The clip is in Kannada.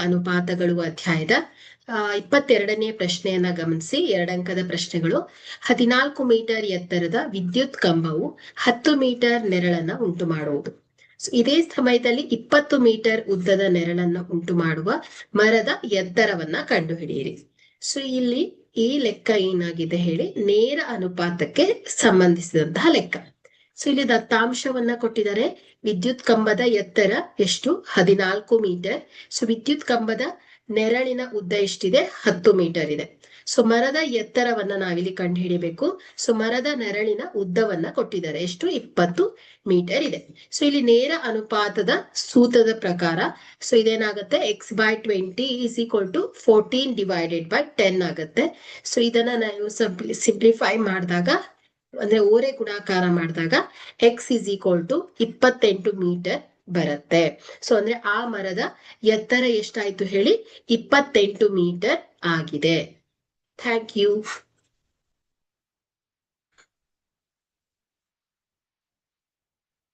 ಅನುಪಾತಗಳು ಅಧ್ಯಾಯದ 22ನೇ ಪ್ರಶ್ನೆಯನ್ನ ಗಮನಿಸಿ. 2 ಅಂಕದ ಪ್ರಶ್ನೆಗಳು. 14 ಮೀಟರ್ ಎತ್ತರದ ವಿದ್ಯುತ್ ಕಂಬವು 10 ಮೀಟರ್ ನೆರಳನ್ನ ಉಂಟು ಮಾಡುವುದು. ಇದೇ ಸಮಯದಲ್ಲಿ 20 ಮೀಟರ್ ಉದ್ದದ ನೆರಳನ್ನು ಉಂಟು ಮಾಡುವ ಮರದ ಎತ್ತರವನ್ನ ಕಂಡುಹಿಡಿಯಿರಿ. ಸೊ ಇಲ್ಲಿ ಈ ಲೆಕ್ಕ ಏನಾಗಿದೆ ಹೇಳಿ, ನೇರ ಅನುಪಾತಕ್ಕೆ ಸಂಬಂಧಿಸಿದಂತಹ ಲೆಕ್ಕ. ಸೊ ಇಲ್ಲಿ ದತ್ತಾಂಶವನ್ನ ಕೊಟ್ಟಿದ್ದಾರೆ. ವಿದ್ಯುತ್ ಕಂಬದ ಎತ್ತರ ಎಷ್ಟು? 14 ಮೀಟರ್. ಸೊ ವಿದ್ಯುತ್ ಕಂಬದ ನೆರಳಿನ ಉದ್ದ ಎಷ್ಟಿದೆ? 10 ಮೀಟರ್ ಇದೆ. ಸೊ ಮರದ ಎತ್ತರವನ್ನ ನಾವಿಲ್ಲಿ ಕಂಡು ಹಿಡಿಬೇಕು. ಸೊ ಮರದ ನೆರಳಿನ ಉದ್ದವನ್ನ ಕೊಟ್ಟಿದ್ದಾರೆ, ಎಷ್ಟು? 20 ಮೀಟರ್ ಇದೆ. ಸೊ ಇಲ್ಲಿ ನೇರ ಅನುಪಾತದ ಸೂತ್ರದ ಪ್ರಕಾರ ಸೊ ಇದೇನಾಗುತ್ತೆ? x/20 = 14/10 ಆಗುತ್ತೆ. ಸೊ ಇದನ್ನ ನಾವು ಸಿಂಪ್ಲಿಫೈ ಮಾಡಿದಾಗ, ಅಂದ್ರೆ ಓರೆ ಗುಣಾಕಾರ ಮಾಡಿದಾಗ x = 28 ಮೀಟರ್ ಬರುತ್ತೆ. ಸೊ ಅಂದ್ರೆ ಆ ಮರದ ಎತ್ತರ ಎಷ್ಟಾಯ್ತು ಹೇಳಿ? 28 ಮೀಟರ್ ಆಗಿದೆ. Thank you.